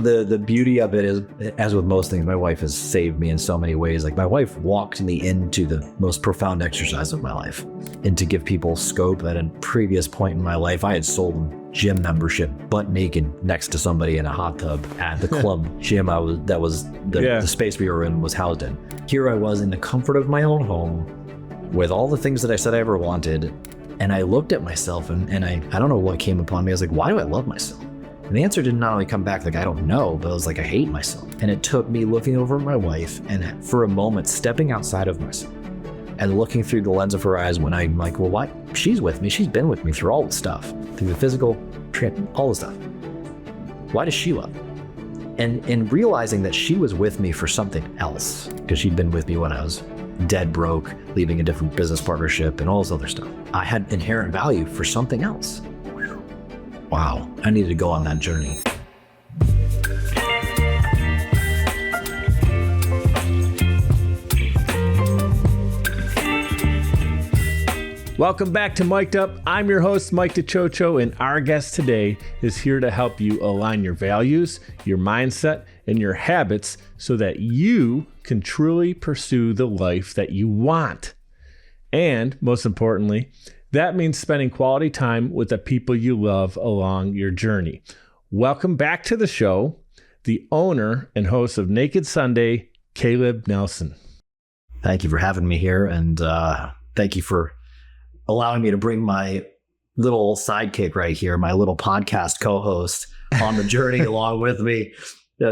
the beauty of it is, as with most things, my wife has saved me in so many ways. Like my wife walked me into the most profound exercise of my life, and to give people scope. At a previous point in my life, I had sold gym membership butt naked next to somebody in a hot tub at the club gym the space we were in was housed in. Here I was in the comfort of my own home with all the things that I said I ever wanted. And I looked at myself and I don't know what came upon me. I was like, why do I love myself? And the answer did not only come back like, I don't know, but I was like, I hate myself. And it took me looking over at my wife and for a moment stepping outside of myself and looking through the lens of her eyes when I'm like, well, why? She's with me. She's been with me through all the stuff, through the physical, all the stuff. Why does she love me? And realizing that she was with me for something else, because she'd been with me when I was dead broke, leaving a different business partnership and all this other stuff. I had inherent value for something else. Wow, I needed to go on that journey. Welcome back to Mic'd Up. I'm your host, Mike DiCioccio, and our guest today is here to help you align your values, your mindset, and your habits so that you can truly pursue the life that you want. And most importantly, that means spending quality time with the people you love along your journey. Welcome back to the show, the owner and host of Naked Sunday, Caleb Nelson. Thank you for having me here, and thank you for allowing me to bring my little sidekick right here, my little podcast co-host, on the journey along with me.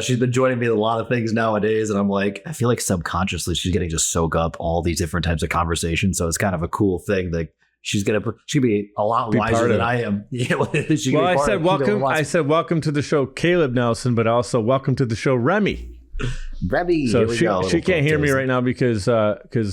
She's been joining me in a lot of things nowadays, and I'm like, I feel like subconsciously she's getting to soak up all these different types of conversations. So it's kind of a cool thing that she'd be a lot wiser than I am. Well, I said welcome. I said welcome to the show, Caleb Nelson, but also welcome to the show, Remy. Remy. So she can't hear me right now because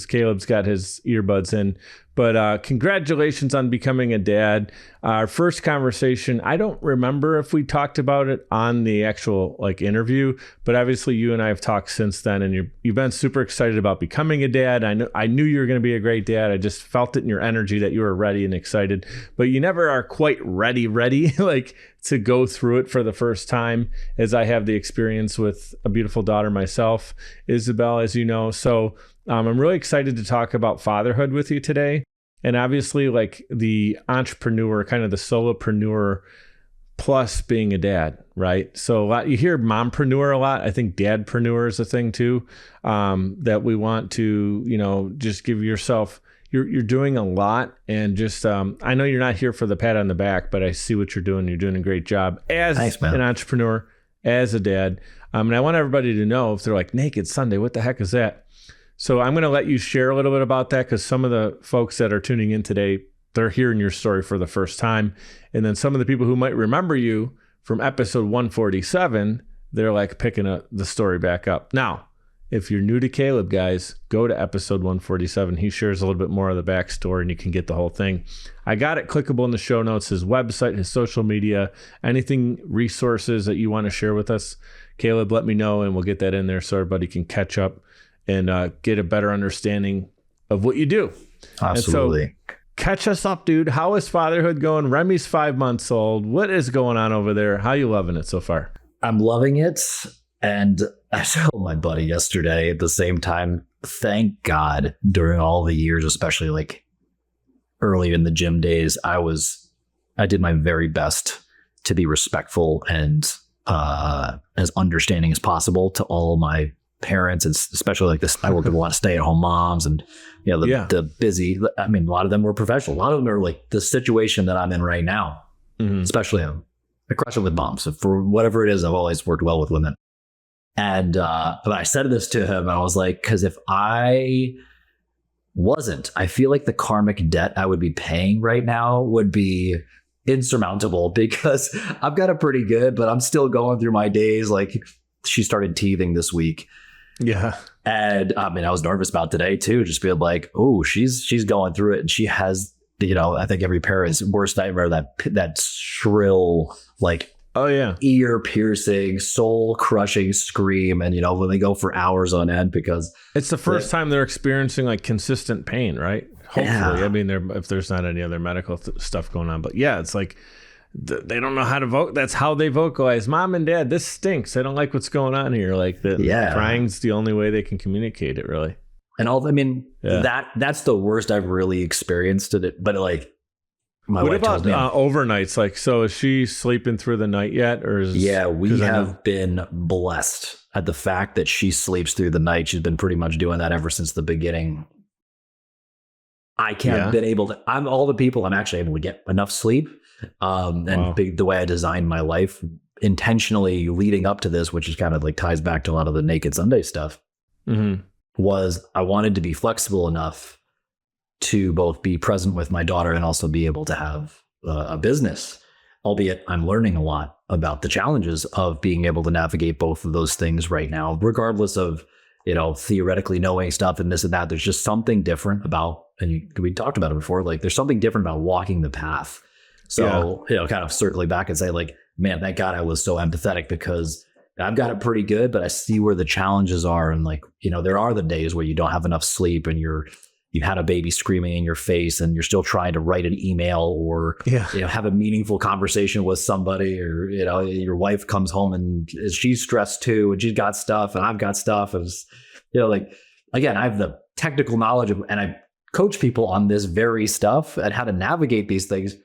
Caleb's got his earbuds in. But congratulations on becoming a dad. Our first conversation, I don't remember if we talked about it on the actual interview, but obviously you and I have talked since then, and you've been super excited about becoming a dad. I knew you were going to be a great dad. I just felt it in your energy that you were ready and excited, but you never are quite ready like to go through it for the first time, as I have the experience with a beautiful daughter myself, Isabel, as you know. So I'm really excited to talk about fatherhood with you today. And obviously, like the entrepreneur, kind of the solopreneur plus being a dad, right? So you hear mompreneur a lot. I think dadpreneur is a thing too, that we want to, just give yourself, you're doing a lot. And just, I know you're not here for the pat on the back, but I see what you're doing. You're doing a great job as an entrepreneur, as a dad. And I want everybody to know, if they're like, Naked Sunday, what the heck is that? So I'm going to let you share a little bit about that, because some of the folks that are tuning in today, they're hearing your story for the first time. And then some of the people who might remember you from episode 147, they're like picking the story back up. Now, if you're new to Caleb, guys, go to episode 147. He shares a little bit more of the backstory and you can get the whole thing. I got it clickable in the show notes, his website, his social media, anything, resources that you want to share with us. Caleb, let me know and we'll get that in there so everybody can catch up and get a better understanding of what you do. Absolutely. And so, catch us up, dude. How is fatherhood going? Remy's 5 months old. What is going on over there? How you loving it so far? I'm loving it. And I told my buddy yesterday at the same time, thank God during all the years, especially like early in the gym days, I did my very best to be respectful and as understanding as possible to all of my parents, and especially like this, I work with a lot of stay-at-home moms, and the busy. I mean, a lot of them were professional. A lot of them are like the situation that I'm in right now. Mm-hmm. Especially, I crush it with moms. So for whatever it is, I've always worked well with women. And but I said this to him, and I was like, because if I feel like the karmic debt I would be paying right now would be insurmountable, because I've got it pretty good, but I'm still going through my days. Like, she started teething this week. Yeah. And I mean, I was nervous about today too, just being like, oh, she's going through it. And she has, I think every parent's worst nightmare, that shrill, like, oh yeah, ear piercing, soul crushing scream. And, when they go for hours on end, because it's the first time they're experiencing like consistent pain, right? Hopefully. Yeah. I mean, if there's not any other medical stuff going on, but yeah, it's like they don't know how to vote. That's how they vocalize. Mom and Dad, this stinks. I don't like what's going on here. Like crying's the only way they can communicate it, really. And that's the worst I've really experienced it. But like, what about overnights? Like, so is she sleeping through the night yet? We have been blessed at the fact that she sleeps through the night. She's been pretty much doing that ever since the beginning. I can't been able to. I'm actually able to get enough sleep. The way I designed my life intentionally leading up to this, which is kind of like ties back to a lot of the Naked Sunday stuff, was I wanted to be flexible enough to both be present with my daughter and also be able to have a business, albeit I'm learning a lot about the challenges of being able to navigate both of those things right now, regardless of, theoretically knowing stuff and this and that. There's just something different about, and we talked about it before, like there's something different about walking the path. So, kind of circling back and say like, man, thank God I was so empathetic because I've got it pretty good, but I see where the challenges are. And like, there are the days where you don't have enough sleep and you've had a baby screaming in your face and you're still trying to write an email or, have a meaningful conversation with somebody, or, your wife comes home and she's stressed too. And she's got stuff and I've got stuff. And, like, again, I have the technical knowledge and I coach people on this very stuff and how to navigate these things.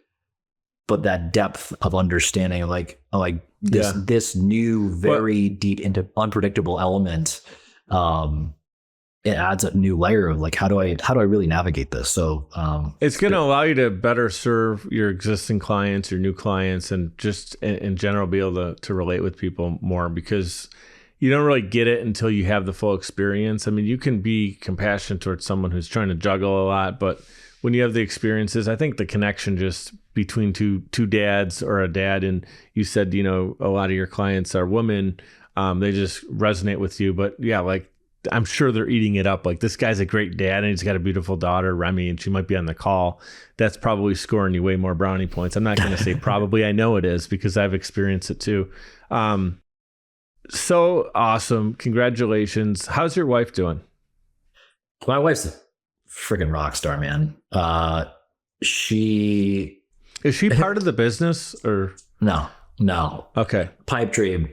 But that depth of understanding, this new, very deep into unpredictable element, it adds a new layer of like, how do I really navigate this? So it's going to allow you to better serve your existing clients, your new clients, and just in general be able to relate with people more, because you don't really get it until you have the full experience. I mean, you can be compassionate towards someone who's trying to juggle a lot, but when you have the experiences, I think the connection just between two dads or a dad, and you said, a lot of your clients are women, they just resonate with you. But yeah, like I'm sure they're eating it up. Like, this guy's a great dad and he's got a beautiful daughter, Remy, and she might be on the call. That's probably scoring you way more brownie points. I'm not going to say probably, I know it is because I've experienced it too. So awesome. Congratulations. How's your wife doing? My wife's a freaking rock star, man. Is she part of the business or no? Okay. Pipe dream.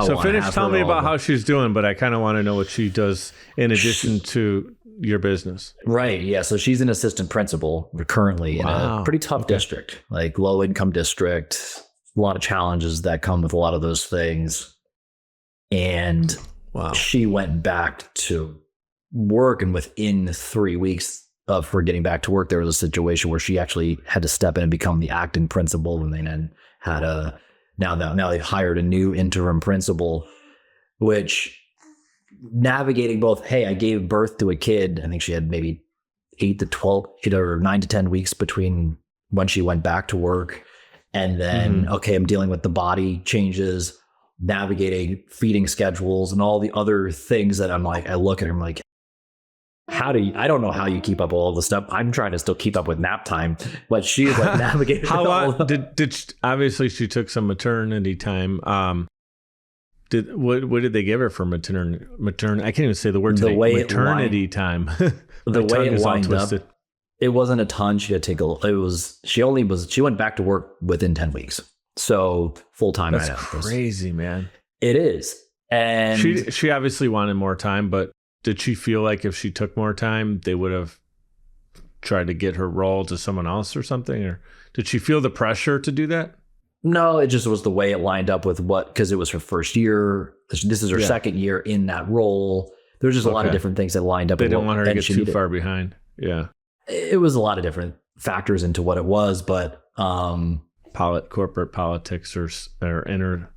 So finish telling me about how she's doing, but I kind of want to know what she does in addition to your business. Right. Yeah. So she's an assistant principal currently in a pretty tough district, like low income district, a lot of challenges that come with a lot of those things. And she went back to work, and within 3 weeks of her getting back to work, there was a situation where she actually had to step in and become the acting principal, and they then had now they've hired a new interim principal, which navigating both, hey, I gave birth to a kid. I think she had maybe 8 to 12 or 9 to 10 weeks between when she went back to work. And then, okay, I'm dealing with the body changes, navigating feeding schedules and all the other things that I'm like, I look at her, I'm like, I don't know how you keep up with all this stuff. I'm trying to still keep up with nap time, but she's like navigating. How long obviously she took some maternity time. What did they give her for maternity? I can't even say the word today. Maternity time. The way it lined up, it wasn't a ton. She had to take she went back to work within 10 weeks. So full time. That's crazy, man. It is. And she obviously wanted more time, but did she feel like if she took more time, they would have tried to get her role to someone else or something? Or did she feel the pressure to do that? No, it just was the way it lined up with because it was her first year. This is her second year in that role. There's just a lot of different things that lined up. They didn't want her to get too far behind. Yeah. It was a lot of different factors into what it was, but corporate politics or inner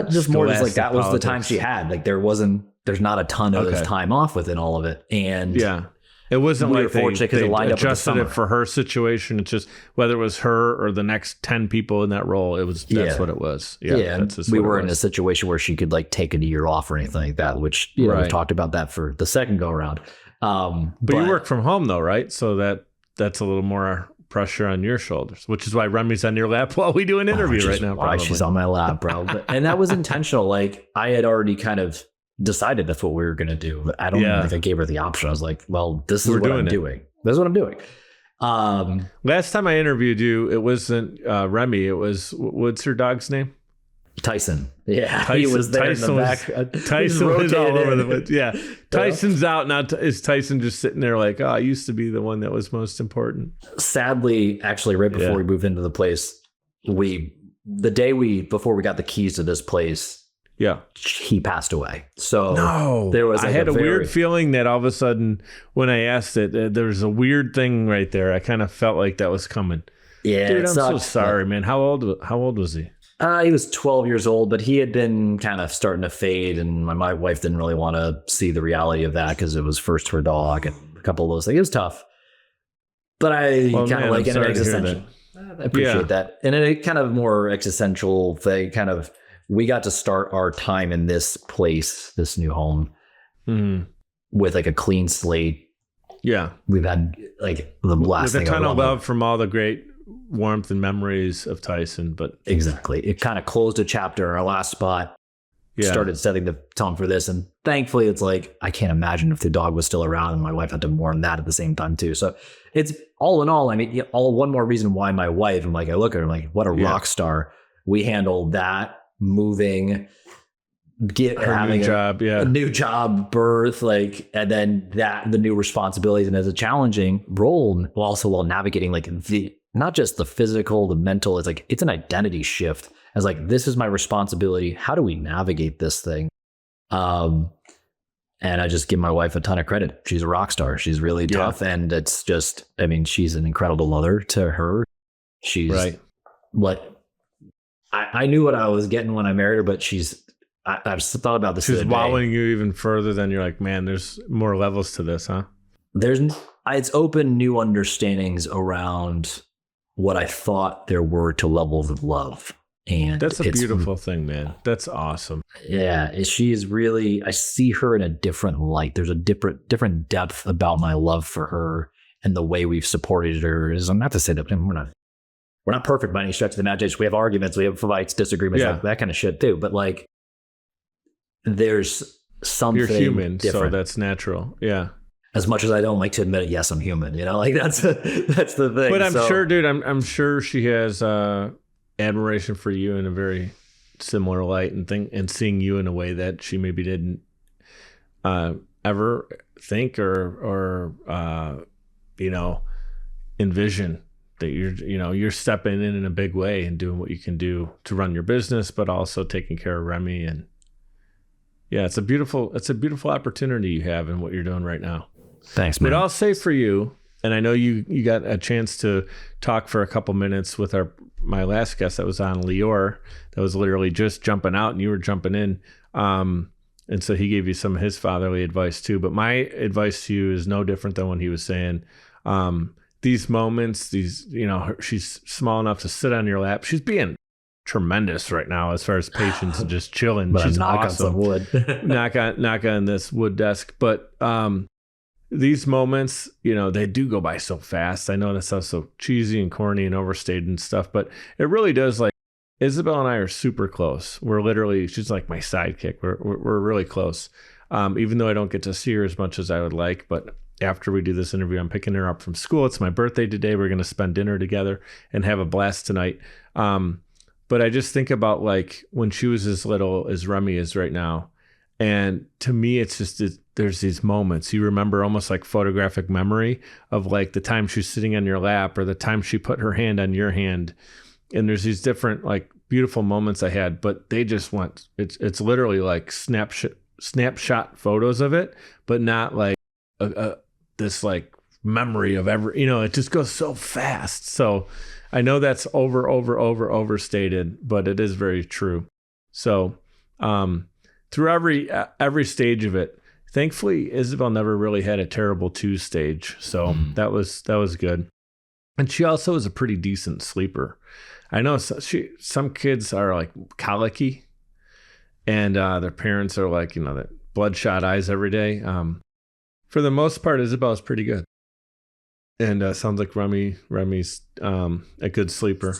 just more just like that was politics. The time she had. Like there's not a ton of time off within all of it. And it wasn't we like were fortunate because it lined up adjusted it for her situation. It's just whether it was her or the next 10 people in that role, that's what it was. Yeah. We were in a situation where she could like take a year off or anything like that, which we talked about that for the second go around. But you work from home though, right? So that's a little more pressure on your shoulders, which is why Remy's on your lap while we do an interview right now. Why she's on my lap, bro. And that was intentional. Like I had already kind of decided that's what we were going to do. I don't think I gave her the option. I was like, well, this is what I'm doing. This is what I'm doing. Last time I interviewed you, it wasn't Remy. It was, what's her dog's name? Tyson. Yeah, Tyson, he was there Tyson in the was, back. Tyson was all over the place. Yeah, Tyson's out now. Is Tyson just sitting there like, oh, I used to be the one that was most important? Sadly, actually, right before we moved into the place, before we got the keys to this place, he passed away. So there was. I had a weird feeling that all of a sudden, when I asked it, there was a weird thing right there. I kind of felt like that was coming. Yeah, dude, I'm so sorry, man. How old was he? He was 12 years old, but he had been kind of starting to fade, and my wife didn't really want to see the reality of that because it was first her dog and a couple of those things. It was tough, but I kind of like an existential. I appreciate that. And a kind of more existential thing, we got to start our time in this place, this new home, with like a clean slate. Yeah. We've had like the last thing. With a ton of love from all the great warmth and memories of Tyson, but exactly, it kind of closed a chapter in our last spot. Started setting the tone for this, and thankfully it's like I can't imagine if the dog was still around, and my wife had to mourn that at the same time too. So it's all in all, I mean, one more reason why my wife, I look at her, I'm like, what a rock star. We handled that, moving, having a new job, birth, and then the new responsibilities, and as a challenging role, while navigating not just the physical, the mental, it's an identity shift as this is my responsibility. How do we navigate this thing? And I just give my wife a ton of credit. She's a rock star. She's really tough. And it's just, she's an incredible mother to her. She's I knew what I was getting when I married her, but I've thought about this. She's wowing you even further than you're like, man, there's more levels to this, huh? It's opened new understandings around what I thought there were to levels of love. And that's a beautiful thing, man. That's awesome. Yeah. She is really, I see her in a different light. There's a different depth about my love for her and the way we've supported her. I'm not to say that we're not perfect by any stretch of the imagination. We have arguments, we have fights, disagreements, that kind of shit too. But there's something you're human, different. So that's natural. Yeah. As much as I don't like to admit it, yes, I'm human. That's the thing. But I'm sure, dude. I'm sure she has admiration for you in a very similar light, and seeing you in a way that she maybe didn't ever think or envision that you're stepping in a big way and doing what you can do to run your business, but also taking care of Remy. And it's a beautiful opportunity you have in what you're doing right now. Thanks, man. But I'll say for you, and I know you got a chance to talk for a couple minutes with my last guest that was on, Lior, that was literally just jumping out and you were jumping in. And so he gave you some of his fatherly advice too. But my advice to you is no different than what he was saying. These moments, she's small enough to sit on your lap. She's being tremendous right now as far as patience and just chilling. But she's knock awesome. on some wood. knock on this wood desk. But these moments, they do go by so fast. I know that sounds so cheesy and corny and overstated and stuff, but it really does. Isabel and I are super close. She's like my sidekick. We're really close. Even though I don't get to see her as much as I would like, but after we do this interview, I'm picking her up from school. It's my birthday today. We're going to spend dinner together and have a blast tonight. But I just think about when she was as little as Remy is right now. And to me, it's just, there's these moments you remember, almost like photographic memory of the time she's sitting on your lap or the time she put her hand on your hand. And there's these different beautiful moments I had, but they just went, it's literally snapshot photos of it, but not this memory of it just goes so fast. So I know that's overstated, but it is very true. So, through every stage of it, thankfully, Isabel never really had a terrible 2 stage. So that was good. And she also is a pretty decent sleeper. I know some kids are colicky and their parents are that bloodshot eyes every day. For the most part, Isabel is pretty good. And sounds like Remy's a good sleeper.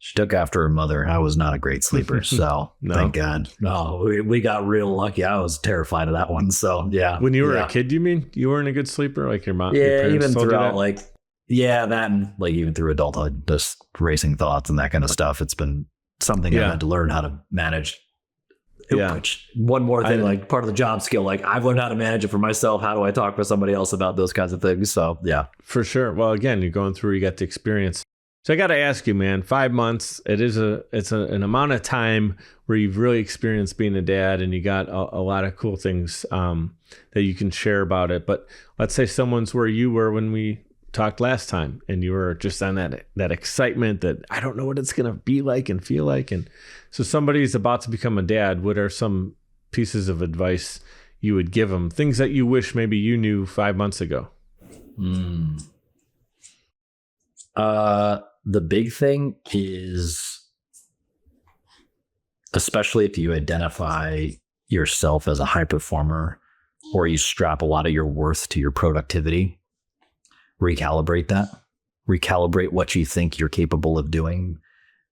She took after her mother. I was not a great sleeper, so thank God. No, we got real lucky. I was terrified of that one. So yeah. When you were a kid, you mean you weren't a good sleeper, like your mom? Yeah, even throughout Yeah, that and like even through adulthood, just racing thoughts and that kind of stuff. It's been something I've had to learn how to manage. Yeah. Which one more thing, like part of the job skill, like I've learned how to manage it for myself. How do I talk with somebody else about those kinds of things? So yeah. For sure. Well, again, you're going through, you got the experience. So I got to ask you, man, 5 months, it's an amount of time where you've really experienced being a dad, and you got a lot of cool things that you can share about it. But let's say someone's where you were when we talked last time, and you were just on that excitement that I don't know what it's going to be like and feel like. And so somebody's about to become a dad. What are some pieces of advice you would give them? Things that you wish maybe you knew 5 months ago. The big thing is, especially if you identify yourself as a high performer or you strap a lot of your worth to your productivity, recalibrate that. Recalibrate what you think you're capable of doing,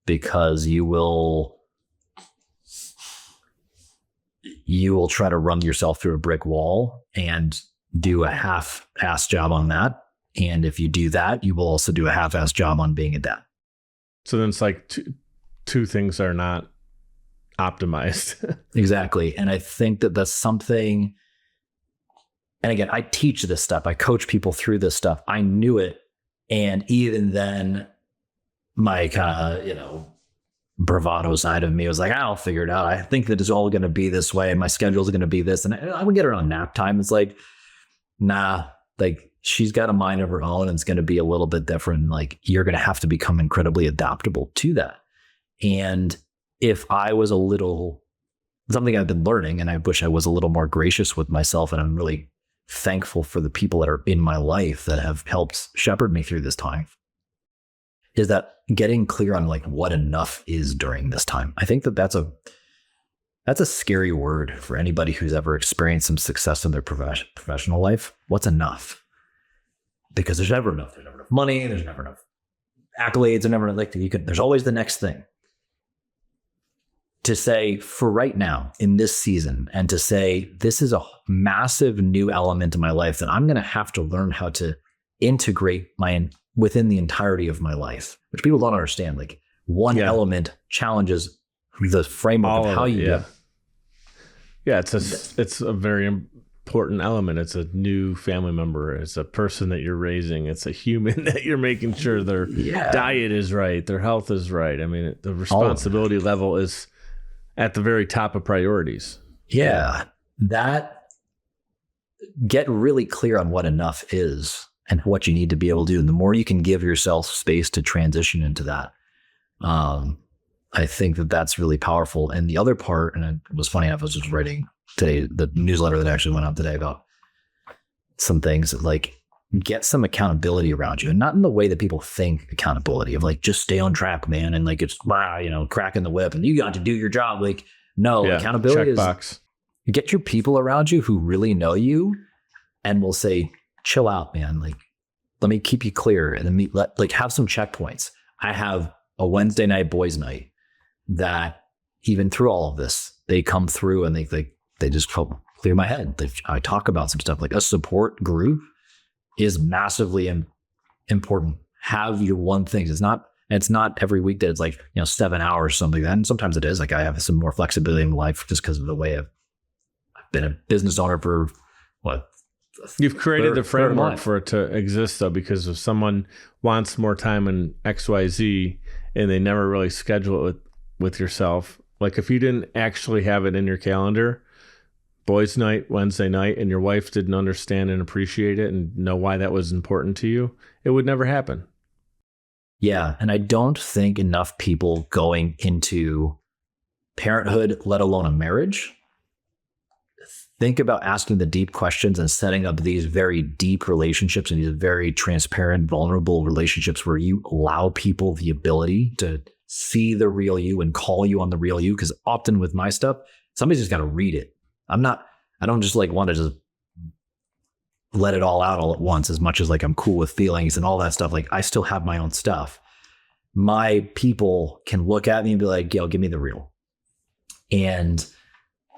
because you will try to run yourself through a brick wall and do a half-ass job on that. And if you do that, you will also do a half-ass job on being a dad. So then it's like two things are not optimized. Exactly. And I think that that's something, and again, I teach this stuff. I coach people through this stuff. I knew it. And even then, my kind of, bravado side of me was like, I'll figure it out. I think that it's all going to be this way. My schedule is going to be this. And I would get her on nap time. It's like, nah, like she's got a mind of her own and it's going to be a little bit different. Like you're going to have to become incredibly adaptable to that. And if I was something I've been learning, and I wish I was a little more gracious with myself, and I'm really thankful for the people that are in my life that have helped shepherd me through this time, is that getting clear on like what enough is during this time. I think that that's a scary word for anybody who's ever experienced some success in their professional life. What's enough? Because there's never enough. There's never enough money. There's never enough accolades. There's never there's always the next thing. To say for right now in this season, and to say this is a massive new element in my life that I'm going to have to learn how to integrate within the entirety of my life, which people don't understand. Like one element challenges the framework of how you do. Yeah, it's a very important element. It's a new family member. It's a person that you're raising. It's a human that you're making sure their diet is right, their health is right. I mean, the responsibility level is at the very top of priorities. Yeah, get really clear on what enough is and what you need to be able to do. And the more you can give yourself space to transition into that, I think that that's really powerful. And the other part, and it was funny enough, I was just writing today, the newsletter that actually went out today about some things that like get some accountability around you, and not in the way that people think accountability of like, just stay on track, man. And like, it's cracking the whip and you got to do your job. Like, no, accountability is get your people around you who really know you and will say, chill out, man. Like, let me keep you clear. And then have some checkpoints. I have a Wednesday night boys night that even through all of this, they come through and they just help clear my head. I talk about some stuff like a support group is massively important. Have your one thing. It's not every week that it's like, 7 hours, something like that. And sometimes it is. Like I have some more flexibility in life just because of the way I've been a business owner for You've created the framework for it to exist though, because if someone wants more time in XYZ and they never really schedule it with yourself, like if you didn't actually have it in your calendar, boys night, Wednesday night, and your wife didn't understand and appreciate it and know why that was important to you, it would never happen. Yeah. And I don't think enough people going into parenthood, let alone a marriage, think about asking the deep questions and setting up these very deep relationships and these very transparent, vulnerable relationships where you allow people the ability to see the real you and call you on the real you. Because often with my stuff, somebody's just got to read it. I don't just like want to just let it all out all at once, as much as like I'm cool with feelings and all that stuff. Like I still have my own stuff. My people can look at me and be like, Gail, give me the real. And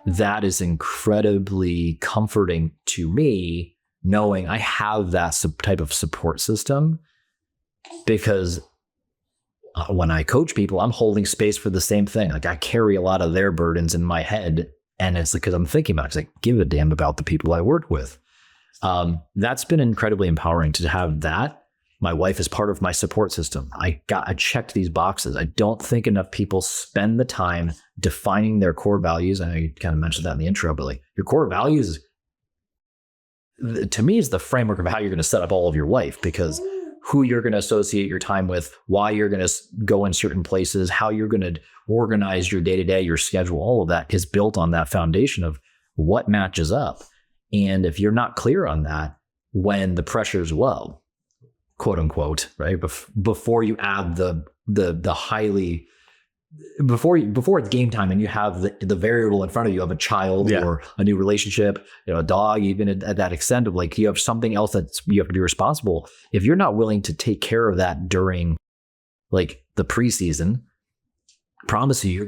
that is incredibly comforting to me, knowing I have that type of support system because when I coach people, I'm holding space for the same thing. Like I carry a lot of their burdens in my head, and it's because I'm thinking about it. It's like, give a damn about the people I work with. That's been incredibly empowering to have that. My wife is part of my support system. I checked these boxes. I don't think enough people spend the time defining their core values. I know you kind of mentioned that in the intro, but like your core values, to me, is the framework of how you're going to set up all of your life, because who you're going to associate your time with, why you're going to go in certain places, how you're going to organize your day-to-day, your schedule, all of that is built on that foundation of what matches up. And if you're not clear on that, when the pressure's low, quote unquote, right? Before you add the highly, before it's game time and you have the variable in front of you of a child or a new relationship, a dog, even at that extent of like, you have something else that you have to be responsible. If you're not willing to take care of that during like the preseason, I promise you,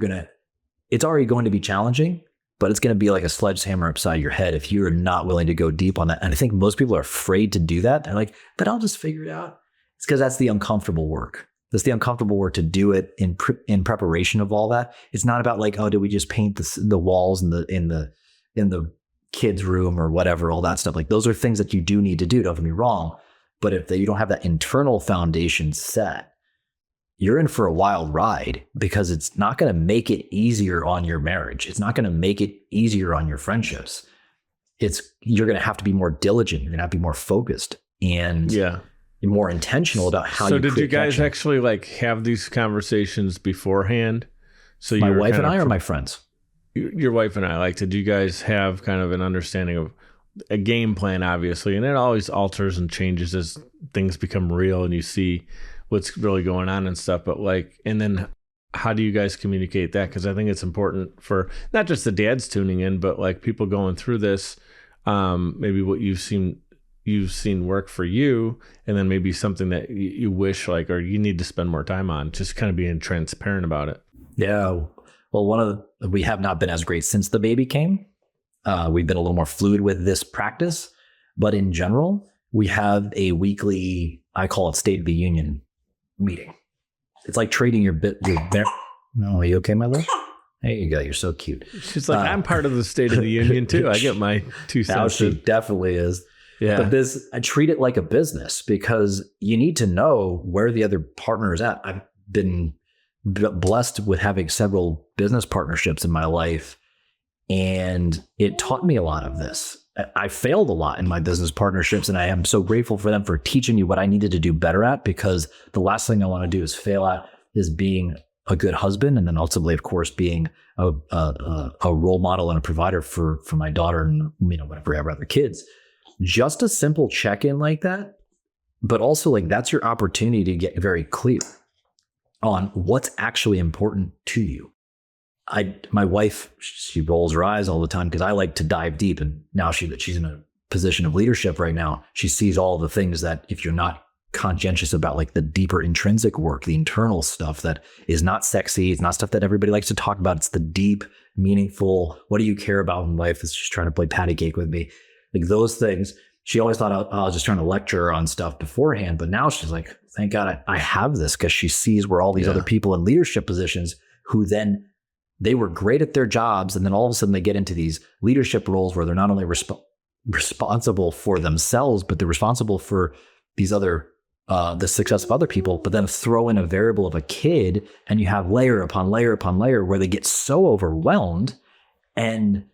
it's already going to be challenging, but it's going to be like a sledgehammer upside your head if you're not willing to go deep on that. And I think most people are afraid to do that. They're like, but I'll just figure it out. It's because that's the uncomfortable work. That's the uncomfortable work to do it in preparation of all that. It's not about like, oh, did we just paint the walls in the kids' room or whatever, all that stuff. Like those are things that you do need to do. Don't get me wrong. But if you don't have that internal foundation set, you're in for a wild ride, because it's not going to make it easier on your marriage. It's not going to make it easier on your friendships. You're going to have to be more diligent. You're going to have to be more focused and more intentional about how you. So did you guys actually like have these conversations beforehand? So my wife and I, or my friends? Your wife and I, like, did you guys have kind of an understanding of a game plan, obviously, and it always alters and changes as things become real and you see what's really going on and stuff, but like, and then how do you guys communicate that? Because I think it's important for not just the dads tuning in, but like people going through this, maybe what you've seen work for you, and then maybe something that you wish like, or you need to spend more time on, just kind of being transparent about it. Yeah. Well, we have not been as great since the baby came. We've been a little more fluid with this practice, but in general, we have a weekly, I call it State of the Union meeting. It's like trading your No, are you okay, my love? There you go. You're so cute. She's like, I'm part of the State of the Union too. I get my 2 cents. Now she definitely is. Yeah. But I treat it like a business, because you need to know where the other partner is at. I've been blessed with having several business partnerships in my life, and it taught me a lot of this. I failed a lot in my business partnerships, and I am so grateful for them for teaching me what I needed to do better at, because the last thing I want to do is fail at is being a good husband, and then ultimately, of course, being a role model and a provider for my daughter and whatever I have other kids. Just a simple check-in like that, but also like that's your opportunity to get very clear on what's actually important to you. My wife, she rolls her eyes all the time because I like to dive deep, and now she's in a position of leadership right now. She sees all the things that if you're not conscientious about, like the deeper intrinsic work, the internal stuff that is not sexy, it's not stuff that everybody likes to talk about. It's the deep, meaningful, what do you care about in life? It's just trying to play patty cake with me. Like those things. She always thought I was just trying to lecture her on stuff beforehand, but now she's like, thank God I have this, because she sees where all these other people in leadership positions who then they were great at their jobs, and then all of a sudden they get into these leadership roles where they're not only responsible for themselves, but they're responsible for these other the success of other people. But then throw in a variable of a kid, and you have layer upon layer upon layer where they get so overwhelmed, and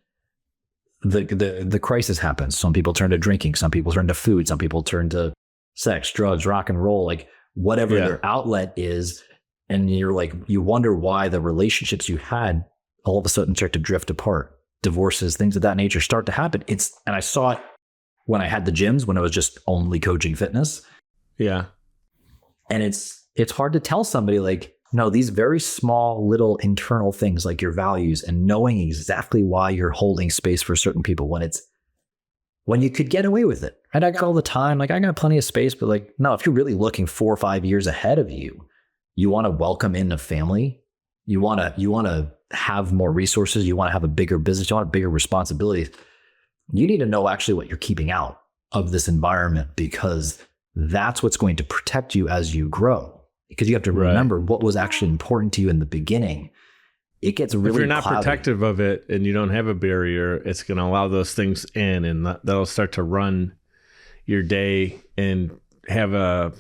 the crisis happens. Some people turn to drinking, some people turn to food, some people turn to sex, drugs, rock and roll, like whatever their outlet is. And you're like, you wonder why the relationships you had all of a sudden start to drift apart. Divorces, things of that nature start to happen. And I saw it when I had the gyms, when I was just only coaching fitness. Yeah. And it's hard to tell somebody like, no, these very small little internal things like your values and knowing exactly why you're holding space for certain people when you could get away with it. Right? I got all the time, like I got plenty of space, but like, no, if you're really looking 4 or 5 years ahead of you, you want to welcome in a family. You want to have more resources. You want to have a bigger business. You want bigger responsibilities. You need to know actually what you're keeping out of this environment, because that's what's going to protect you as you grow, because you have to remember what was actually important to you in the beginning. It gets really if you're not cloudy. protective of it and you don't have a barrier, it's going to allow those things in, and that'll start to run your day and have a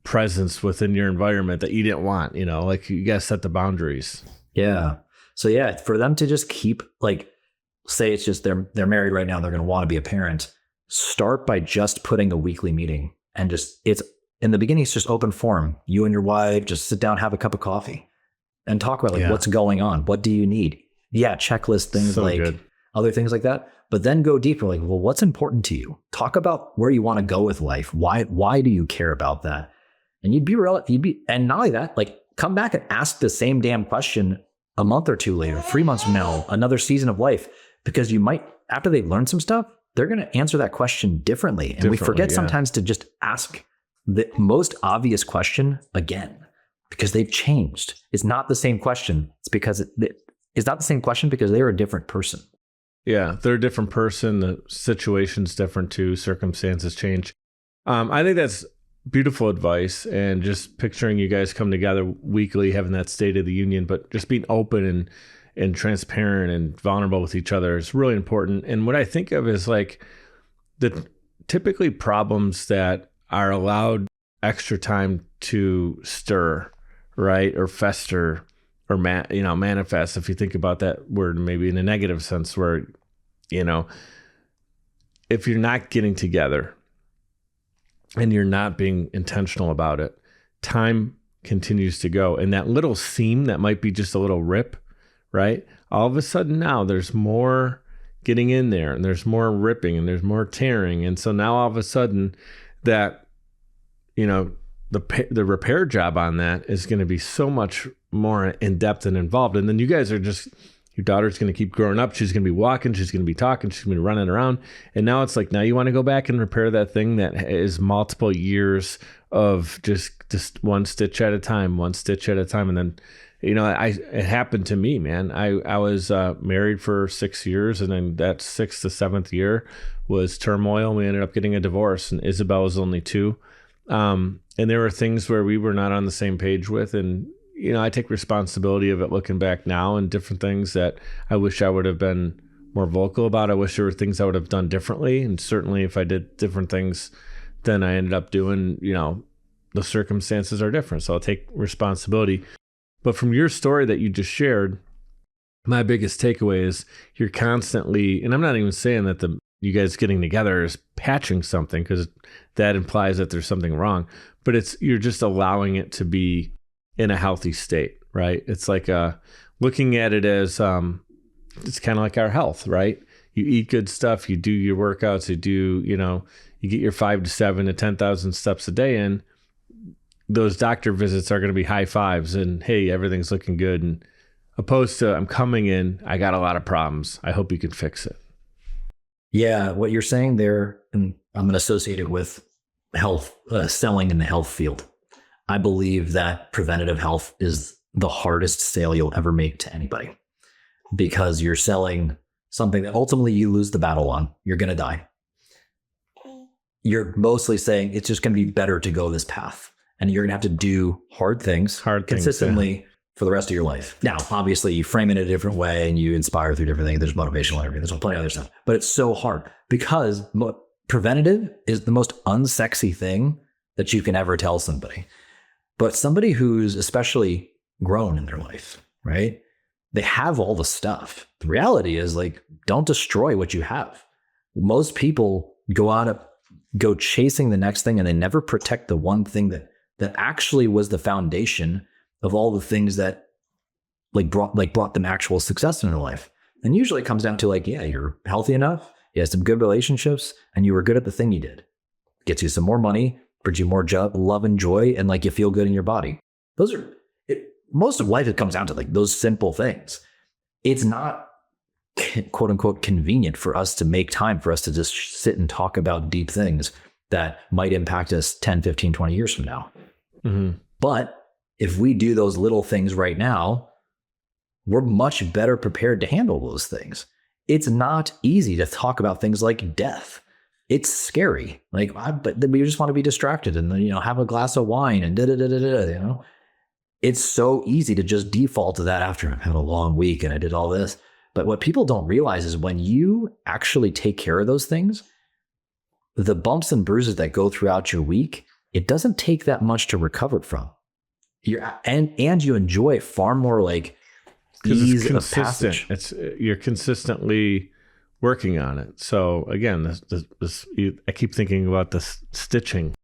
presence within your environment that you didn't want. Like you got to set the boundaries. Yeah. So yeah, for them to just keep, like, say it's just they're married right now, they're going to want to be a parent. Start by just putting a weekly meeting, and just, it's in the beginning, it's just open forum. You and your wife just sit down, have a cup of coffee, and talk about what's going on. What do you need? Yeah, checklist things, so like good. Other things like that. But then go deeper, like, well, what's important to you? Talk about where you want to go with life. Why do you care about that? And and not only that, like, come back and ask the same damn question a month or two later, 3 months from now, another season of life, because you might, after they've learned some stuff, they're going to answer that question differently. And we forget sometimes to just ask the most obvious question again, because they've changed. It's not the same question. It's because it's not the same question because they're a different person. Yeah, they're a different person. The situation's different too. Circumstances change. I think that's beautiful advice, and just picturing you guys come together weekly, having that State of the Union, but just being open and transparent and vulnerable with each other is really important. And what I think of is like the typically problems that are allowed extra time to stir, right? Or fester, or manifest, if you think about that word maybe in a negative sense, where, if you're not getting together and you're not being intentional about it, time continues to go. And that little seam that might be just a little rip, right? All of a sudden now there's more getting in there, and there's more ripping, and there's more tearing. And so now all of a sudden that, the repair job on that is going to be so much more in depth and involved. And then you guys are just, your daughter's going to keep growing up. She's going to be walking. She's going to be talking. She's going to be running around. And now it's like, now you want to go back and repair that thing that is multiple years of just one stitch at a time. And then, it happened to me, man. I was married for 6 years, and then that 6th to 7th year was turmoil. We ended up getting a divorce, and Isabel was only 2. And there were things where we were not on the same page with, and I take responsibility of it looking back now, and different things that I wish I would have been more vocal about. I wish there were things I would have done differently. And certainly if I did different things than I ended up doing, the circumstances are different. So I'll take responsibility. But from your story that you just shared, my biggest takeaway is you're constantly, and I'm not even saying that you guys getting together is patching something, because that implies that there's something wrong, but you're just allowing it to be in a healthy state, right? It's like looking at it as it's kind of like our health, right? You eat good stuff, you do your workouts, you get your 5 to 7 to 10,000 steps a day in. Those doctor visits are going to be high fives and, hey, everything's looking good, and opposed to, I'm coming in, I got a lot of problems, I hope you can fix it. Yeah, what you're saying there, and I'm going to associate it with health, selling in the health field. I believe that preventative health is the hardest sale you'll ever make to anybody, because you're selling something that ultimately you lose the battle on. You're going to die. You're mostly saying it's just going to be better to go this path, and you're going to have to do hard things consistently for the rest of your life. Now, obviously, you frame it in a different way and you inspire through different things. There's motivational and everything. There's plenty of other stuff, but it's so hard because preventative is the most unsexy thing that you can ever tell somebody. But somebody who's especially grown in their life, right? They have all the stuff. The reality is, like, don't destroy what you have. Most people go chasing the next thing, and they never protect the one thing that actually was the foundation of all the things that brought them actual success in their life. And usually it comes down to, like, yeah, you're healthy enough, you had some good relationships, and you were good at the thing you did. Gets you some more money, brings you more love and joy, and like you feel good in your body. Those are most of life. It comes down to like those simple things. It's not quote unquote convenient for us to make time for us to just sit and talk about deep things that might impact us 10, 15, 20 years from now. Mm-hmm. But if we do those little things right now, we're much better prepared to handle those things. It's not easy to talk about things like death. it's scary. Like, but then we just want to be distracted and then, have a glass of wine and It's so easy to just default to that after I've had a long week and I did all this. But what people don't realize is when you actually take care of those things, the bumps and bruises that go throughout your week, it doesn't take that much to recover from. And you enjoy it far more like ease of passage. You're consistently working on it. So again, I keep thinking about the stitching.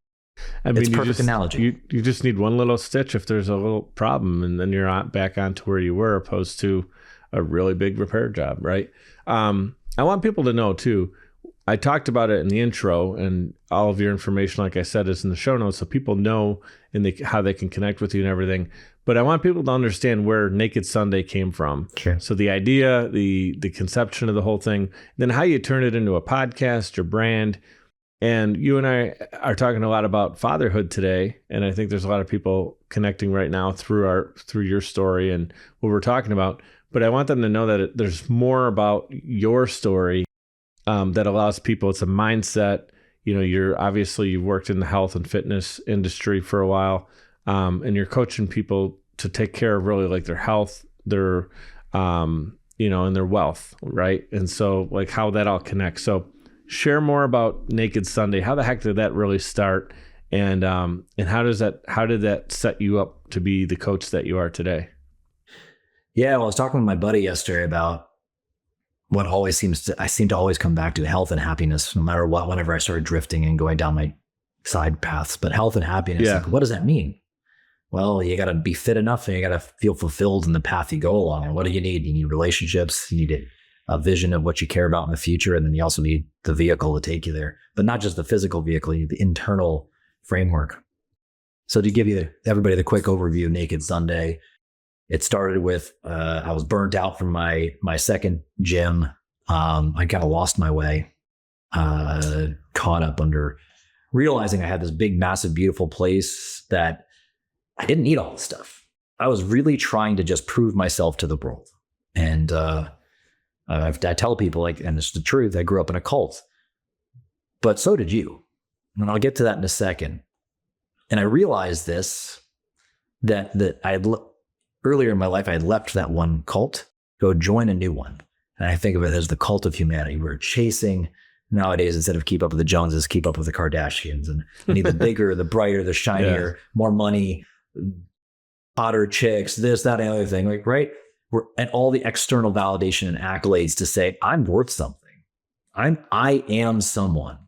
I mean, it's a perfect analogy. You just need one little stitch if there's a little problem, and then you're back onto where you were, opposed to a really big repair job, right? I want people to know too. I talked about it in the intro, and all of your information, like I said, is in the show notes, so people know how they can connect with you and everything. But I want people to understand where Naked Sunday came from. Sure. So the idea, the conception of the whole thing, then how you turn it into a podcast, your brand. And you and I are talking a lot about fatherhood today, and I think there's a lot of people connecting right now through your story and what we're talking about. But I want them to know that there's more about your story that allows people. It's a mindset. You've worked in the health and fitness industry for a while, and you're coaching people to take care of really like their health, their and their wealth, right? And so like how that all connects. So share more about Naked Sunday. How the heck did that really start? And how did that set you up to be the coach that you are today? Yeah, well, I was talking with my buddy yesterday about what I seem to always come back to health and happiness, no matter what, whenever I started drifting and going down my side paths. But health and happiness, like, what does that mean? Well, you got to be fit enough and you got to feel fulfilled in the path you go along. And what do you need? You need relationships. You need a vision of what you care about in the future. And then you also need the vehicle to take you there, but not just the physical vehicle, you need the internal framework. So to give everybody the quick overview of Naked Sunday, it started with, I was burnt out from my second gym. I kind of lost my way, caught up under realizing I had this big, massive, beautiful place that I didn't need all this stuff. I was really trying to just prove myself to the world. And I tell people, and it's the truth, I grew up in a cult, but so did you. And I'll get to that in a second. And I realized this, that I had earlier in my life, I had left that one cult, go join a new one. And I think of it as the cult of humanity. We're chasing nowadays, instead of keep up with the Joneses, keep up with the Kardashians. And I need the bigger, the brighter, the shinier, more money, hotter chicks, this, that, and the other thing. Like, right? We're at all the external validation and accolades to say, I'm worth something. I am someone.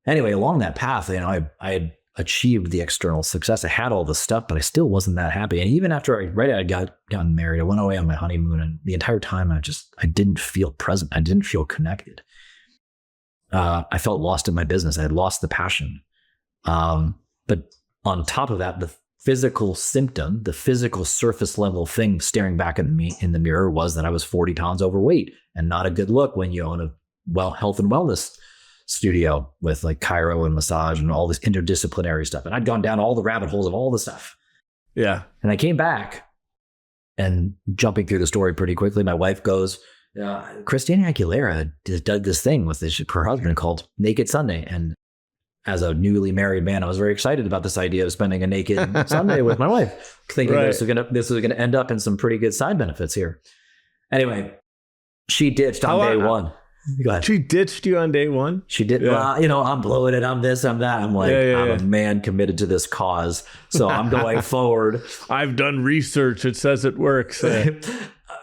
Anyway, along that path, I had achieved the external success. I had all the stuff, but I still wasn't that happy. And even after I gotten married, I went away on my honeymoon, and the entire time I didn't feel present. I didn't feel connected. I felt lost in my business. I had lost the passion. But on top of that, the physical symptom, the physical surface level thing staring back at me in the mirror was that I was 40 pounds overweight, and not a good look when you own a health and wellness studio with like chiro and massage and all this interdisciplinary stuff. And I'd gone down all the rabbit holes of all the stuff. Yeah. And I came back, and jumping through the story pretty quickly, my wife goes, Christina Aguilera did this thing with her husband called Naked Sunday. And as a newly married man, I was very excited about this idea of spending a naked Sunday with my wife, thinking this was gonna end up in some pretty good side benefits here. Anyway, she ditched on day one. Go ahead. She ditched you on day one? She did. Yeah. Well, I'm blowing it. I'm this, I'm that. I'm like, I'm a man committed to this cause. So I'm going forward. I've done research. It says it works.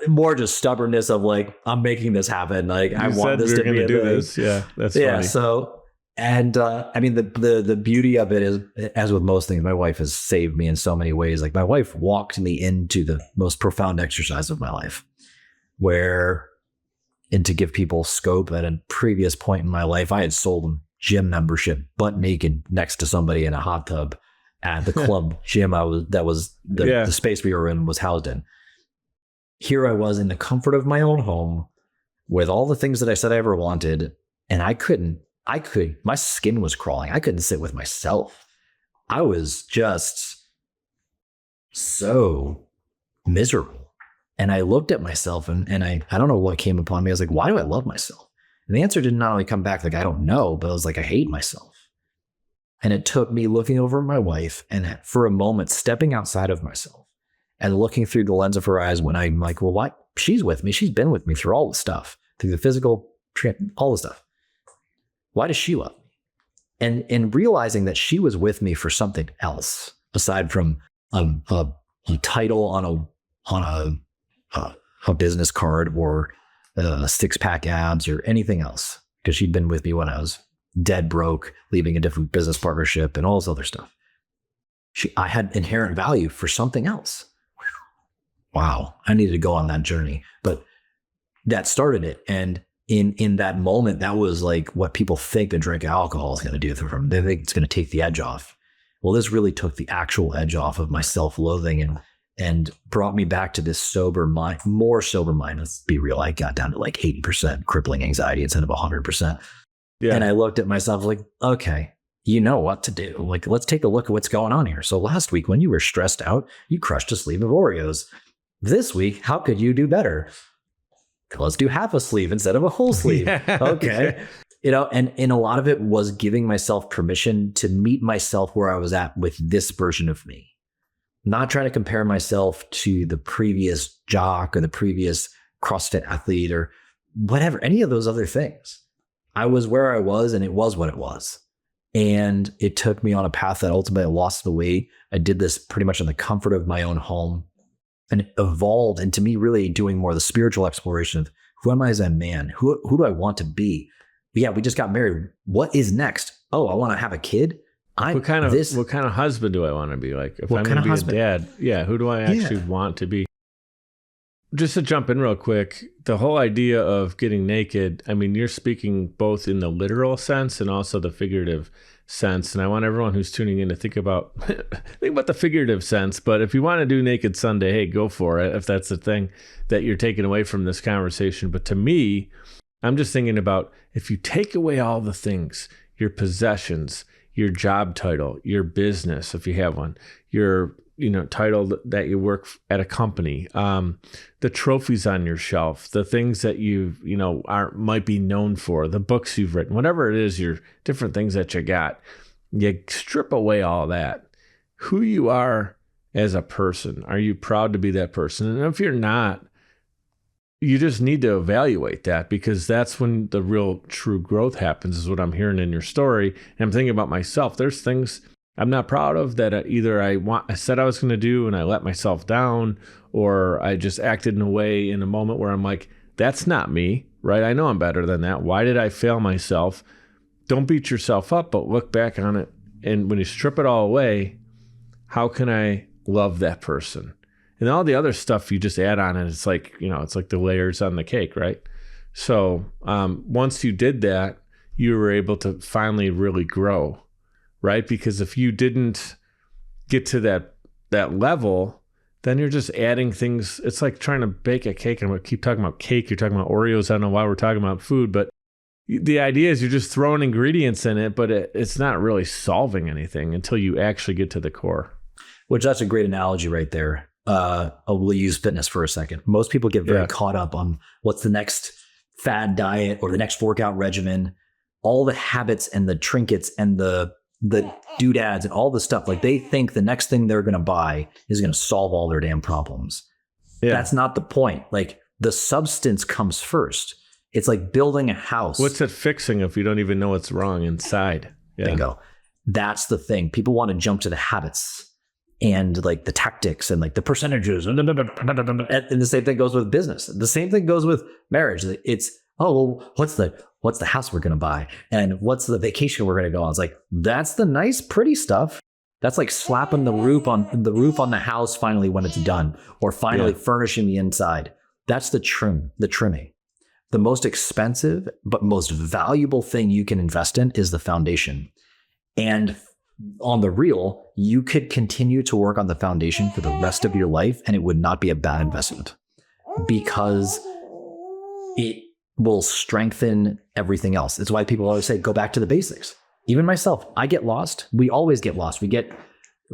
More just stubbornness of like, I'm making this happen. Like, I want this to be a thing. This. Yeah, that's funny. So, and I mean, the beauty of it is, as with most things, my wife has saved me in so many ways. Like, my wife walked me into the most profound exercise of my life, and to give people scope, at a previous point in my life, I had sold them gym membership, butt naked, next to somebody in a hot tub at the club gym. The space we were in was housed in. Here I was in the comfort of my own home with all the things that I said I ever wanted. And my skin was crawling. I couldn't sit with myself. I was just so miserable. And I looked at myself and I don't know what came upon me. I was like, why do I love myself? And the answer did not only come back like, I don't know, but it was like, I hate myself. And it took me looking over my wife and for a moment stepping outside of myself and looking through the lens of her eyes when I'm like, well, why? She's with me. She's been with me through all the stuff, through the physical, all the stuff. Why does she love me? And realizing that she was with me for something else aside from a title on a business card or a six-pack abs or anything else, because she'd been with me when I was dead broke, leaving a different business partnership and all this other stuff. I had inherent value for something else. Wow, I needed to go on that journey, but that started it. And in that moment, that was like what people think that drinking alcohol is going to do for them. They think it's going to take the edge off. Well, this really took the actual edge off of my self-loathing and brought me back to this sober mind, more sober mind. Let's be real. I got down to like 80% crippling anxiety instead of 100%. Yeah. And I looked at myself like, okay, you know what to do. Like, let's take a look at what's going on here. So last week when you were stressed out, you crushed a sleeve of Oreos. This week, how could you do better? Let's do half a sleeve instead of a whole sleeve. Yeah, okay. And a lot of it was giving myself permission to meet myself where I was at with this version of me. Not trying to compare myself to the previous jock or the previous CrossFit athlete or whatever, any of those other things. I was where I was and it was what it was. And it took me on a path that ultimately lost the way. I did this pretty much in the comfort of my own home and it evolved into me really doing more of the spiritual exploration of who am I as a man? Who do I want to be? Yeah, we just got married. What is next? Oh, I want to have a kid. What kind of husband do I want to be? Like if I'm going to be a dad, who do I actually want to be? Just to jump in real quick, the whole idea of getting naked, I mean, you're speaking both in the literal sense and also the figurative sense. And I want everyone who's tuning in to think about the figurative sense. But if you want to do Naked Sunday, hey, go for it, if that's the thing that you're taking away from this conversation. But to me, I'm just thinking about if you take away all the things, your possessions, your job title, your business, if you have one, your title that you work at a company, the trophies on your shelf, the things that you might be known for, the books you've written, whatever it is, your different things that you got, you strip away all that. Who you are as a person, are you proud to be that person? And if you're not, you just need to evaluate that, because that's when the real true growth happens, is what I'm hearing in your story. And I'm thinking about myself. There's things I'm not proud of that either I said I was going to do and I let myself down, or I just acted in a way in a moment where I'm like, that's not me, right? I know I'm better than that. Why did I fail myself? Don't beat yourself up, but look back on it. And when you strip it all away, how can I love that person? And all the other stuff you just add on, and it's like, it's like the layers on the cake, right? So once you did that, you were able to finally really grow, right? Because if you didn't get to that level, then you're just adding things. It's like trying to bake a cake. I'm going to keep talking about cake. You're talking about Oreos. I don't know why we're talking about food, but the idea is you're just throwing ingredients in it, but it's not really solving anything until you actually get to the core. Which that's a great analogy right there. We'll use fitness for a second. Most people get very caught up on what's the next fad diet or the next workout regimen, all the habits and the trinkets and the doodads and all the stuff. Like they think the next thing they're going to buy is going to solve all their damn problems. Yeah. That's not the point. Like the substance comes first. It's like building a house. What's it fixing if you don't even know what's wrong inside? Yeah. Bingo. That's the thing. People want to jump to the habits and like the tactics and like the percentages. And the same thing goes with business. The same thing goes with marriage. It's, what's the house we're going to buy? And what's the vacation we're going to go on? It's like, that's the nice, pretty stuff. That's like slapping the roof on the house finally when it's done, or finally furnishing the inside. That's the trimming. The most expensive but most valuable thing you can invest in is the foundation. And on the real, you could continue to work on the foundation for the rest of your life, and it would not be a bad investment, because it will strengthen everything else. It's why people always say, go back to the basics. Even myself, I get lost. We always get lost. We get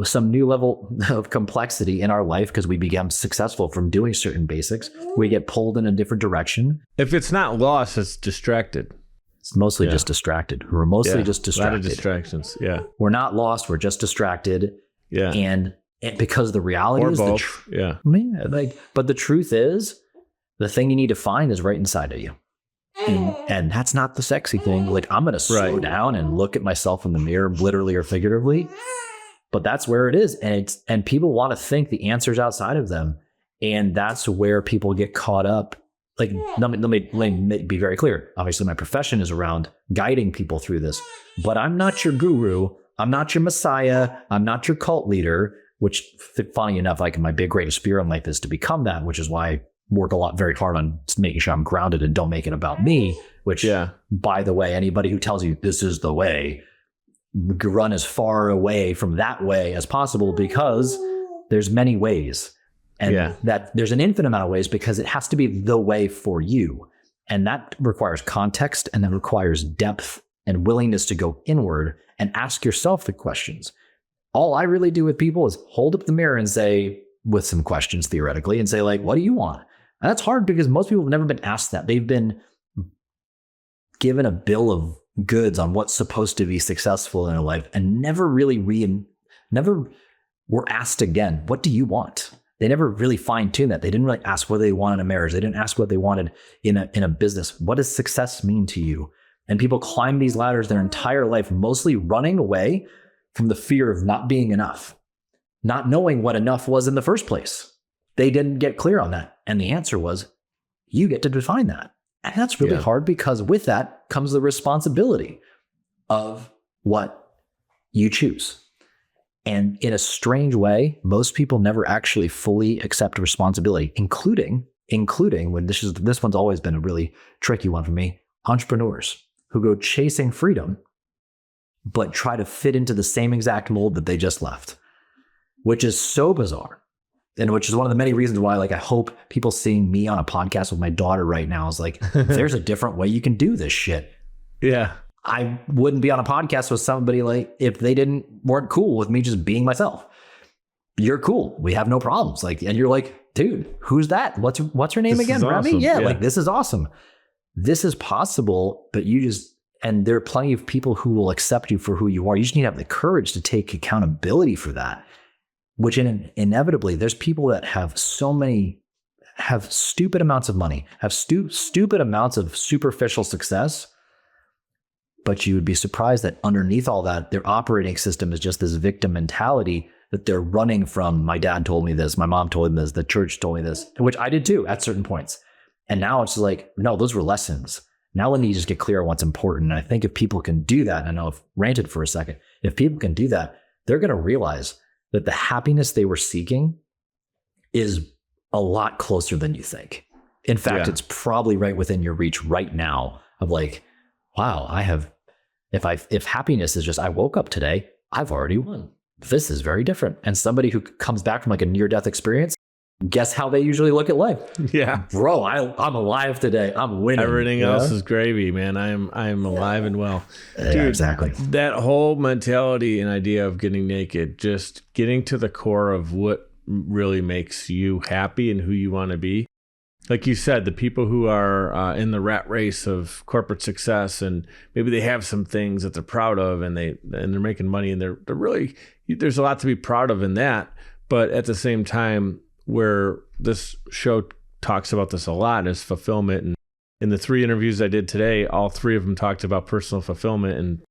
some new level of complexity in our life because we become successful from doing certain basics. We get pulled in a different direction. If it's not lost, it's distracted. It's mostly just distracted. We're mostly just distracted. A lot of distractions. Yeah. We're not lost. We're just distracted. Yeah. And because the reality is both. but the truth is, the thing you need to find is right inside of you. And that's not the sexy thing. Like, I'm going to slow down and look at myself in the mirror, literally or figuratively. But that's where it is. And people want to think the answer's outside of them. And that's where people get caught up. Like, let me be very clear. Obviously, my profession is around guiding people through this. But I'm not your guru. I'm not your messiah. I'm not your cult leader, which, funny enough, like, my big greatest fear in life is to become that, which is why I work a lot very hard on making sure I'm grounded and don't make it about me, which, by the way, anybody who tells you this is the way, run as far away from that way as possible, because there's many ways. And that there's an infinite amount of ways, because it has to be the way for you. And that requires context, and that requires depth and willingness to go inward and ask yourself the questions. All I really do with people is hold up the mirror and say, with some questions theoretically, and say, like, what do you want? And that's hard because most people have never been asked that. They've been given a bill of goods on what's supposed to be successful in their life, and never were asked again, what do you want? They never really fine-tuned that. They didn't really ask what they wanted in a marriage. They didn't ask what they wanted in a business. What does success mean to you? And people climb these ladders their entire life, mostly running away from the fear of not being enough, not knowing what enough was in the first place. They didn't get clear on that. And the answer was, you get to define that. And that's really hard, because with that comes the responsibility of what you choose. And in a strange way, most people never actually fully accept responsibility, including when this one's always been a really tricky one for me, entrepreneurs who go chasing freedom, but try to fit into the same exact mold that they just left, which is so bizarre. And which is one of the many reasons why, like, I hope people seeing me on a podcast with my daughter right now is like, there's a different way you can do this shit. Yeah. I wouldn't be on a podcast with somebody like if they weren't cool with me just being myself. You're cool. We have no problems. Like, and you're like, dude, who's that? What's her name again? Remy? Awesome. Yeah, like, this is awesome. This is possible, but and there are plenty of people who will accept you for who you are. You just need to have the courage to take accountability for that. Which inevitably, there's people that have stupid amounts of money, have stupid amounts of superficial success, but you would be surprised that underneath all that, their operating system is just this victim mentality that they're running from. My dad told me this, my mom told me this, the church told me this, which I did too at certain points. And now it's like, no, those were lessons. Now let me just get clear on what's important. And I think if people can do that, and I know I've ranted for a second, if people can do that, they're going to realize that the happiness they were seeking is a lot closer than you think. In fact, it's probably right within your reach right now of like, wow, if happiness is just, I woke up today, I've already won. This is very different. And somebody who comes back from like a near-death experience, guess how they usually look at life? Yeah. Bro, I'm alive today. I'm winning. Everything else is gravy, man. I am alive and well. Dude, exactly. That whole mentality and idea of getting naked, just getting to the core of what really makes you happy and who you want to be. Like you said, the people who are in the rat race of corporate success, and maybe they have some things that they're proud of, and they're making money, and they're really, there's a lot to be proud of in that. But at the same time, where this show talks about this a lot is fulfillment. And in the 3 interviews I did today, all 3 of them talked about personal fulfillment, and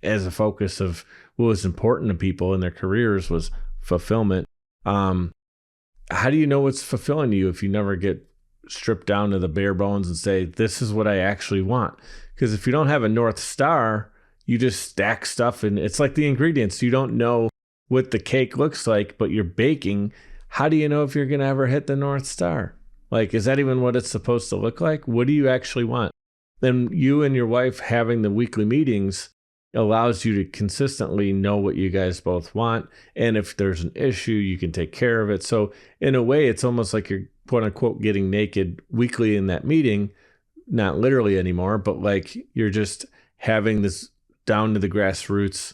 as a focus of what was important to people in their careers was fulfillment. How do you know what's fulfilling you if you never get stripped down to the bare bones and say, this is what I actually want? Because if you don't have a North Star, you just stack stuff, and it's like the ingredients. You don't know what the cake looks like, but you're baking. How do you know if you're going to ever hit the North Star? Like, is that even what it's supposed to look like? What do you actually want? Then you and your wife having the weekly meetings allows you to consistently know what you guys both want. And if there's an issue, you can take care of it. So in a way, it's almost like you're quote unquote getting naked weekly in that meeting, not literally anymore, but like you're just having this down to the grassroots,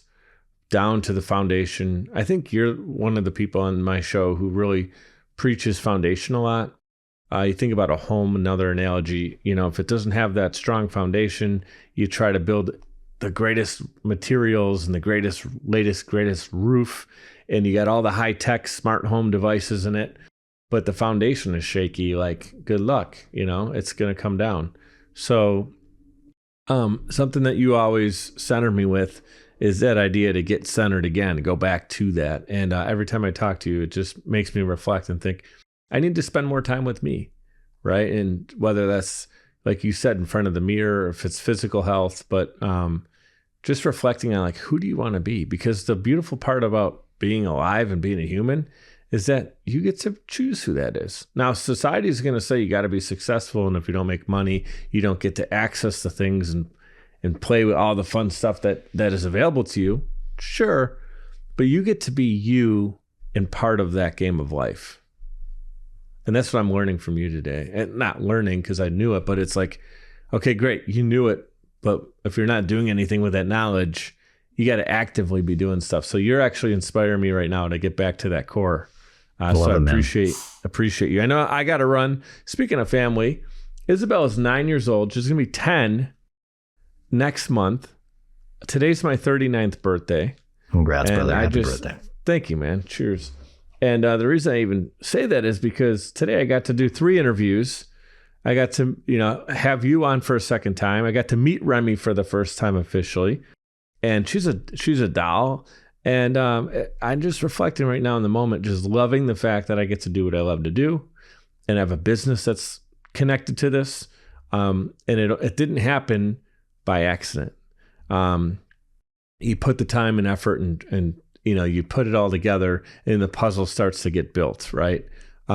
down to the foundation. I think you're one of the people on my show who really preaches foundation a lot. You think about a home, another analogy, if it doesn't have that strong foundation, you try to build the greatest materials and the greatest roof, and you got all the high tech smart home devices in it, but the foundation is shaky. Like, good luck, it's going to come down. So, something that you always center me with is that idea to get centered again, to go back to that. And every time I talk to you, it just makes me reflect and think, I need to spend more time with me, right? And whether that's, like you said, in front of the mirror, or if it's physical health, but just reflecting on, like, who do you want to be? Because the beautiful part about being alive and being a human is that you get to choose who that is. Now, society is going to say you got to be successful, and if you don't make money, you don't get to access the things and play with all the fun stuff that is available to you. Sure, but you get to be you and part of that game of life. And that's what I'm learning from you today. And not learning because I knew it, but it's like, okay, great, you knew it, but if you're not doing anything with that knowledge, you got to actively be doing stuff. So you're actually inspiring me right now to get back to that core. So I appreciate you. I know I got to run. Speaking of family, Isabel is 9 years old. She's going to be 10 next month. Today's my 39th birthday. Congrats, brother. Happy birthday. Thank you, man. Cheers. And the reason I even say that is because today I got to do 3 interviews. I got to, have you on for a second time. I got to meet Remy for the first time officially. And she's a doll. And I'm just reflecting right now in the moment, just loving the fact that I get to do what I love to do, and I have a business that's connected to this. And it didn't happen by accident. You put the time and effort, and you put it all together, and the puzzle starts to get built, right? It's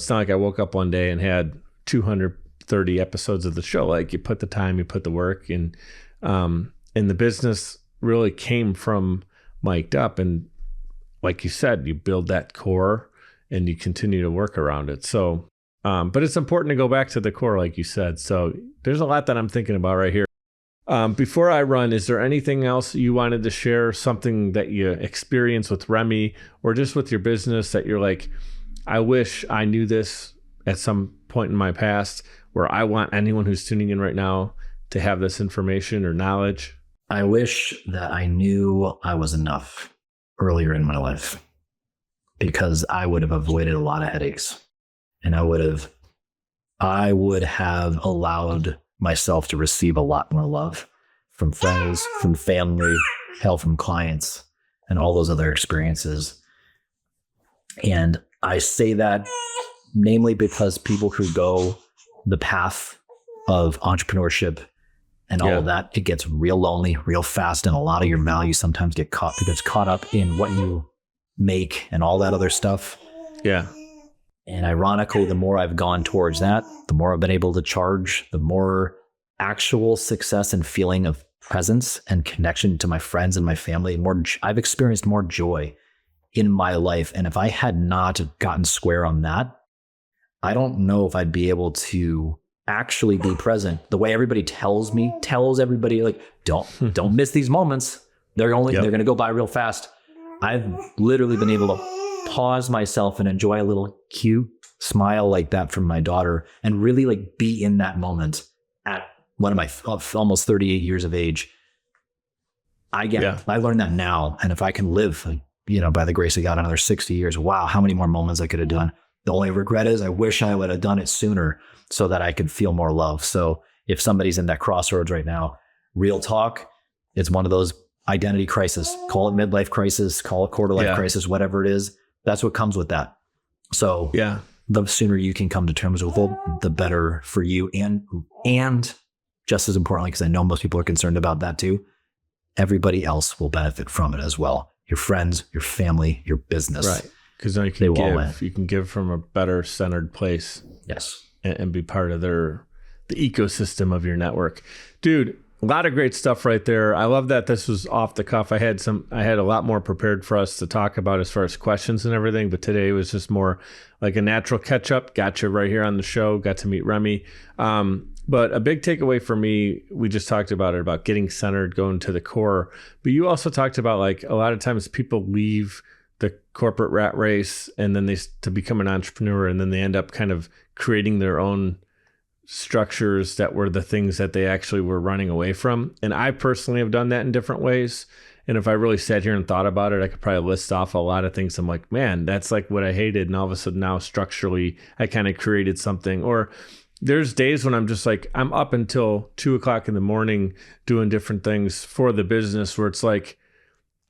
not like I woke up one day and had 230 episodes of the show. Like, you put the time, you put the work, and the business really came from mic'd up. And like you said, you build that core and you continue to work around it. So, but it's important to go back to the core, like you said. So there's a lot that I'm thinking about right here. Before I run, is there anything else you wanted to share, something that you experienced with Remy or just with your business that you're like, I wish I knew this at some point in my past, where I want anyone who's tuning in right now to have this information or knowledge? I wish that I knew I was enough earlier in my life, because I would have avoided a lot of headaches, and I would have allowed myself to receive a lot more love from friends, from family, hell, from clients, and all those other experiences. And I say that namely because people who go the path of entrepreneurship and all of that, it gets real lonely real fast, and a lot of your value sometimes gets caught up in what you make and all that other stuff. Yeah. And ironically, the more I've gone towards that, the more I've been able to charge, the more actual success and feeling of presence and connection to my friends and my family, I've experienced more joy in my life. And if I had not gotten square on that, I don't know if I'd be able to actually be present the way everybody tells everybody, like, don't miss these moments. They're going to go by real fast. I've literally been able to pause myself and enjoy a little cute smile like that from my daughter, and really like be in that moment at one of my almost 38 years of age. I learned that now. And if I can live, by the grace of God, another 60 years, wow, how many more moments I could have done. The only regret is I wish I would have done it sooner so that I could feel more love. So if somebody's in that crossroads right now, real talk, it's one of those identity crisis. Call it midlife crisis, call it quarter life crisis, whatever it is. That's what comes with that. So the sooner you can come to terms with it, the better for you. And just as importantly, because I know most people are concerned about that too, everybody else will benefit from it as well. Your friends, your family, your business. Right. Because now you can give from a better centered place. Yes. And be part of the ecosystem of your network. Dude, a lot of great stuff right there. I love that this was off the cuff. I had a lot more prepared for us to talk about as far as questions and everything, but today was just more like a natural catch up. Got you right here on the show. Got to meet Remy. But a big takeaway for me, we just talked about it, about getting centered, going to the core. But you also talked about, like, a lot of times people leave the corporate rat race, and then to become an entrepreneur, and then they end up kind of creating their own structures that were the things that they actually were running away from. And I personally have done that in different ways. And if I really sat here and thought about it, I could probably list off a lot of things. I'm like, man, that's like what I hated. And all of a sudden now structurally, I kind of created something. Or there's days when I'm just like, I'm up until 2:00 in the morning doing different things for the business where it's like,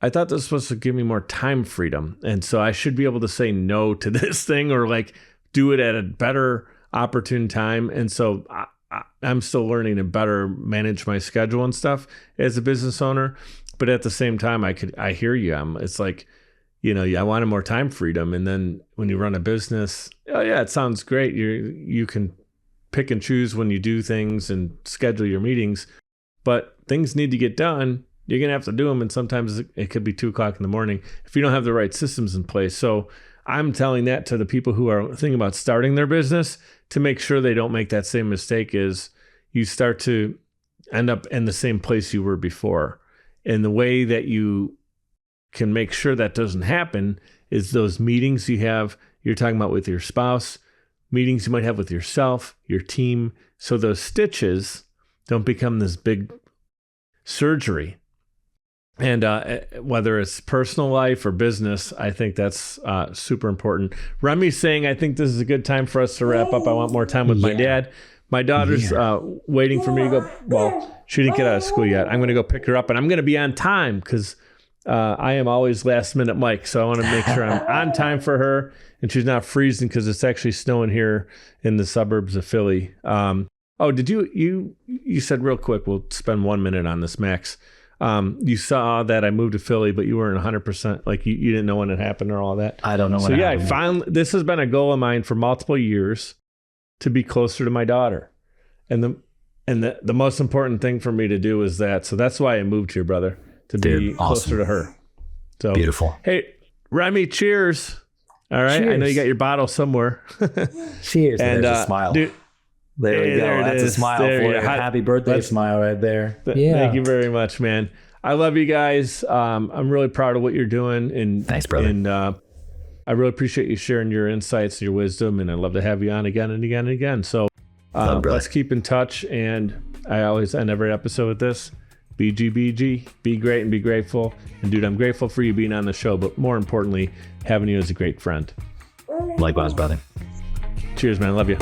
I thought this was supposed to give me more time freedom. And so I should be able to say no to this thing or like do it at a better opportune time. And so I'm still learning to better manage my schedule and stuff as a business owner. But at the same time, I hear you. It's like, I wanted more time freedom. And then when you run a business, oh yeah, it sounds great. You can pick and choose when you do things and schedule your meetings, but things need to get done. You're going to have to do them. And sometimes it could be 2:00 in the morning if you don't have the right systems in place. So I'm telling that to the people who are thinking about starting their business to make sure they don't make that same mistake is you start to end up in the same place you were before. And the way that you can make sure that doesn't happen is those meetings you're talking about with your spouse, meetings you might have with yourself, your team. So those stitches don't become this big surgery. And whether it's personal life or business, I think that's super important. Remy's saying, I think this is a good time for us to wrap up. I want more time with my dad. My daughter's waiting for me to go. Well, she didn't get out of school yet. I'm going to go pick her up, and I'm going to be on time because I am always last minute Mike. So I want to make sure I'm on time for her, and she's not freezing because it's actually snowing here in the suburbs of Philly. Did you said real quick, we'll spend 1 minute on this, Max. You saw that I moved to Philly, but you weren't 100%, like you didn't know when it happened or all that. I don't know when it happened. I finally, this has been a goal of mine for multiple years to be closer to my daughter. And the most important thing for me to do is that. So that's why I moved here, brother, to be closer to her. So beautiful. Hey, Remy, cheers. All right. Cheers. I know you got your bottle somewhere. Cheers. And there's a smile. Dude, there we go. That's a smile for you. Happy birthday smile right there. Thank you very much, man. I love you guys. I'm really proud of what you're doing. And thanks, brother. And I really appreciate you sharing your insights and your wisdom. And I'd love to have you on again and again and again. So let's keep in touch. And I always end every episode with this. BGBG, be great and be grateful. And dude, I'm grateful for you being on the show, but more importantly, having you as a great friend. Likewise, brother. Cheers, man. Love you.